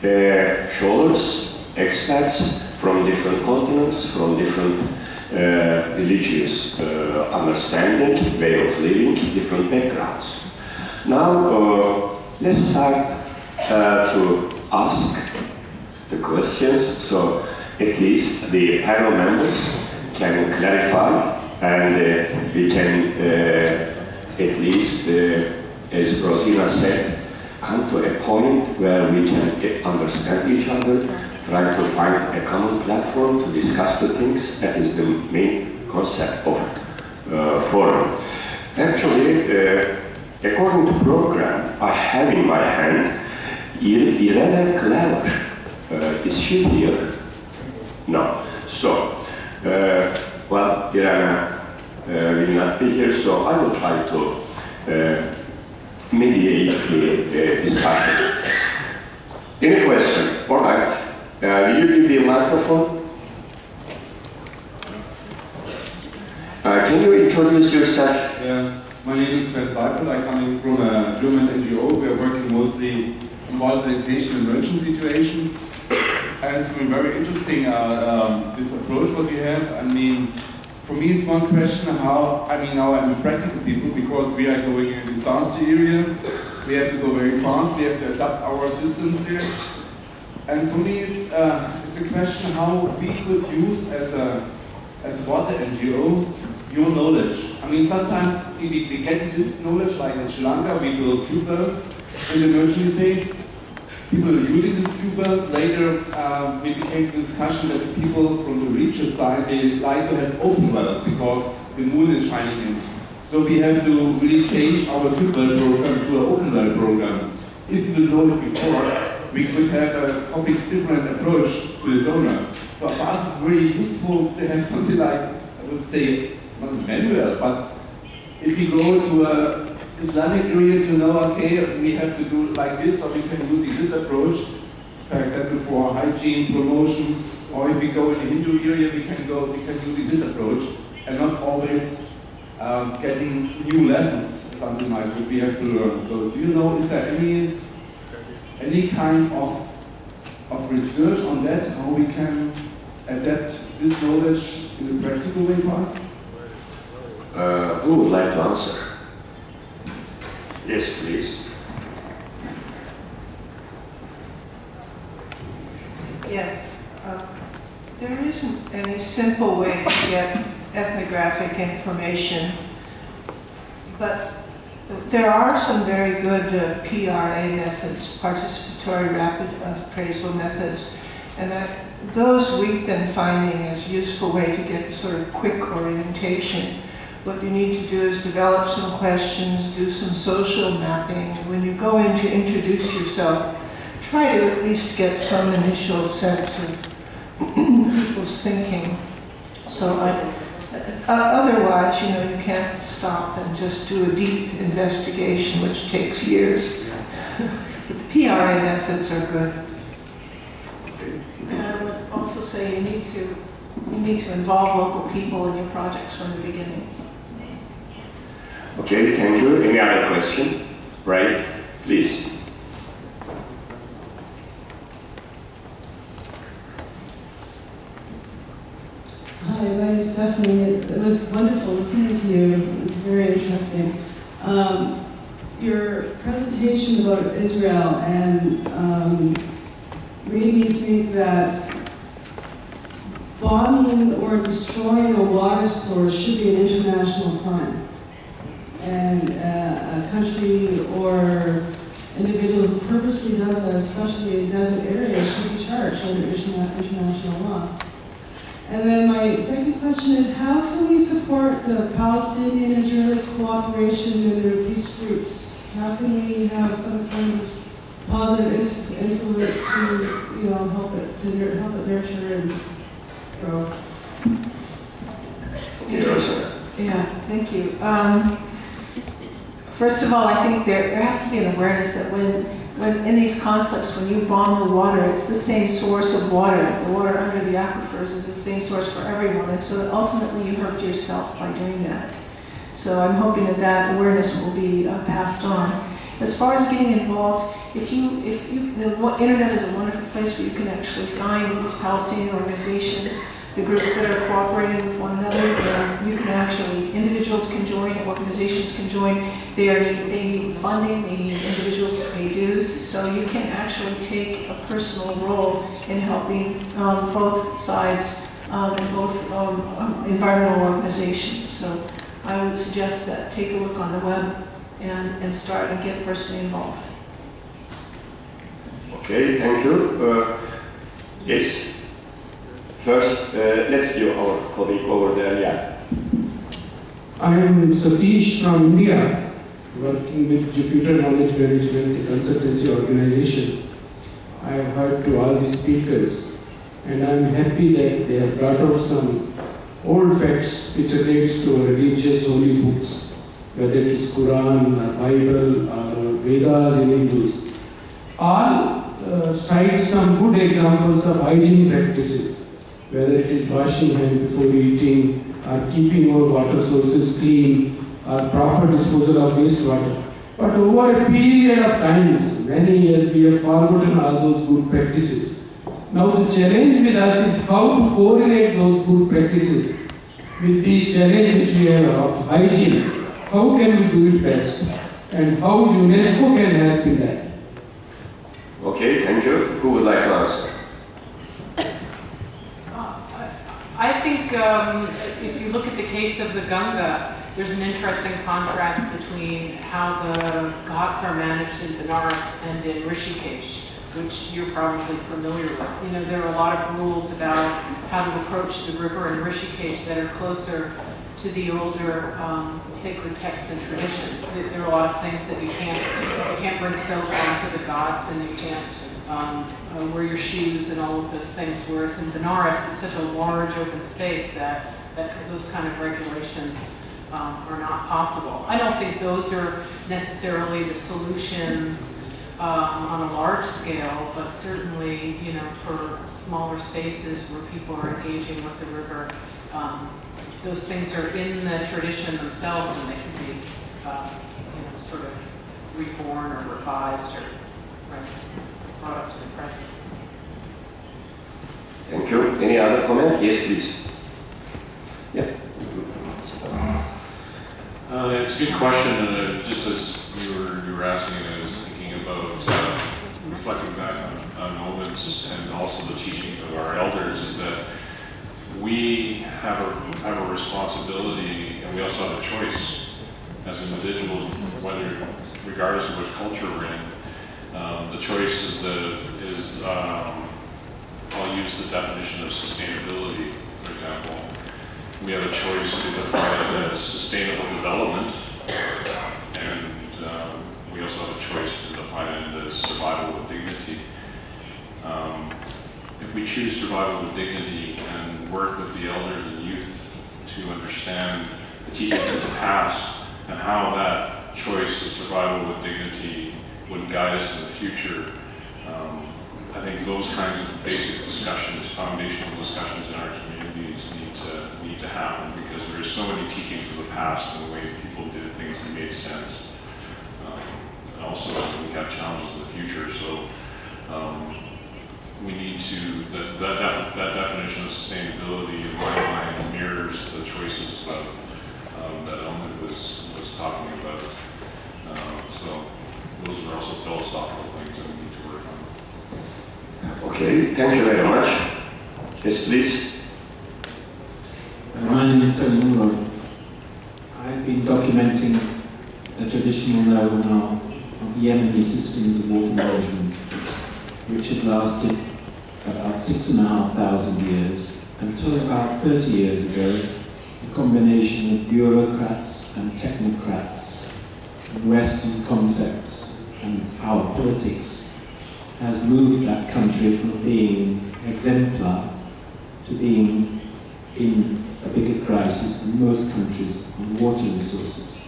scholars, experts from different continents, from different religious understanding, way of living, different backgrounds. Now, let's start to ask the questions, so at least the panel members can clarify, and we can at least, as Rosina said, come to a point where we can understand each other, try to find a common platform to discuss the things. That is the main concept of forum. Actually, according to program, I have in my hand Irene Clever. Is she here? No. So, well, Irene will not be here, so I will try to mediate the discussion. Any question? All right. Will you give the microphone? Can you introduce yourself? Yeah, my name is Sven Seifel. I'm coming from a German NGO. We are working mostly in water sanitation in emergency situations. And it's been very interesting, this approach what we have. I mean, for me it's one question how, now I'm a practical people because we are going in a disaster area. We have to go very fast, we have to adapt our systems there. And for me it's a question how we could use as a water NGO your knowledge. I mean, sometimes we get this knowledge, like in Sri Lanka, we build tubers in the emergency phase. People are using these tubers. Later, we became the discussion that the people from the reacher side, they like to have open wells because the moon is shining in. So we have to really change our tube well program to an open well program. If we know it before, we could have a complete different approach to the donor. So for us, it's very useful to have something like, I would say, not a manual, but if we go to a Islamic area to know, okay, we have to do like this, or we can use this approach, for example, for hygiene promotion, or if we go in the Hindu area, we can use this approach, and not always getting new lessons, something like what we have to learn. So, do you know, is there any kind of research on that, how we can adapt this knowledge in a practical way for us? Who would like to answer? Yes, please. Yes. There isn't any simple way to get ethnographic information, but there are some very good PRA methods, participatory rapid appraisal methods, and those we've been finding as a useful way to get sort of quick orientation. What you need to do is develop some questions, do some social mapping. When you go in to introduce yourself, try to at least get some initial sense of people's thinking. So otherwise, you can't stop and just do a deep investigation, which takes years. But the PRA methods are good. And I would also say you need to involve local people in your projects from the beginning. Okay, thank you. Any other question? Right, please. Hi, my name is Stephanie. It was wonderful listening to you. It was very interesting. Your presentation about Israel and made me think that bombing or destroying a water source should be an international crime. And a country or individual who purposely does that, especially in desert areas, should be charged under international law. And then my second question is, how can we support the Palestinian-Israeli cooperation in their peace groups? How can we have some kind of positive influence to, help it nurture and grow? Yeah, thank you. First of all, I think there has to be an awareness that when in these conflicts, when you bomb the water, it's the same source of water. The water under the aquifers is the same source for everyone, and so ultimately you hurt yourself by doing that. So I'm hoping that that awareness will be passed on. As far as getting involved, the internet is a wonderful place where you can actually find these Palestinian organizations, the groups that are cooperating with one another. You can actually, individuals can join, organizations can join. They need funding, they need individuals to pay dues. So you can actually take a personal role in helping both sides and both environmental organizations. So I would suggest that take a look on the web and start and get personally involved. Okay, thank you. Yes. First, let's give our colleague over there, yeah. I am Satish from India, working with Jupiter Knowledge Management, a consultancy organization. I have heard to all the speakers, and I am happy that they have brought out some old facts which relates to religious holy books, whether it is Quran or Bible or Vedas in Hindus. All cite some good examples of hygiene practices, whether it is washing hands before eating, or keeping our water sources clean, or proper disposal of wastewater. But over a period of time, many years, we have forgotten all those good practices. Now the challenge with us is how to correlate those good practices with the challenge which we have of hygiene. How can we do it best? And how UNESCO can help in that? Okay, thank you. Who would like to answer? I think if you look at the case of the Ganga, there's an interesting contrast between how the Ghats are managed in Benares and in Rishikesh, which you're probably familiar with. You know, there are a lot of rules about how to approach the river in Rishikesh that are closer to the older sacred texts and traditions. There are a lot of things that you can't bring soap onto the Ghats, and you can't wear your shoes and all of those things, whereas in Benares it's such a large open space that those kind of regulations are not possible. I don't think those are necessarily the solutions on a large scale, but certainly, you know, for smaller spaces where people are engaging with the river, those things are in the tradition themselves, and they can be, you know, sort of reborn or revised or brought up to the present. Thank you. Any other comment? Yes, please. Yeah. It's a good question, and just as you were asking, I was thinking about reflecting back on moments and also the teachings of our elders, is that we have a responsibility, and we also have a choice as individuals, whether, regardless of which culture we're in. The choice is I'll use the definition of sustainability, for example. We have a choice to define it as sustainable development, and we also have a choice to define it as survival with dignity. If we choose survival with dignity and work with the elders and youth to understand the teachings of the past and how that choice of survival with dignity would guide us in the future, I think those kinds of basic discussions, foundational discussions in our communities need to happen, because there are so many teachings of the past and the ways people did things that made sense. And also, we have challenges in the future, so we need to, that definition of sustainability in my mind mirrors the choices that Elman was talking about. So those are also philosophical things that we need to work on. Okay, thank you very much. Yes, please. My name is Tony Muller. I've been documenting the traditional know-how of the Yemeni systems of water management, which had lasted about 6,500 years, until about 30 years ago, a combination of bureaucrats and technocrats, and Western concepts and power politics has moved that country from being exemplar to being in a bigger crisis than most countries on water resources.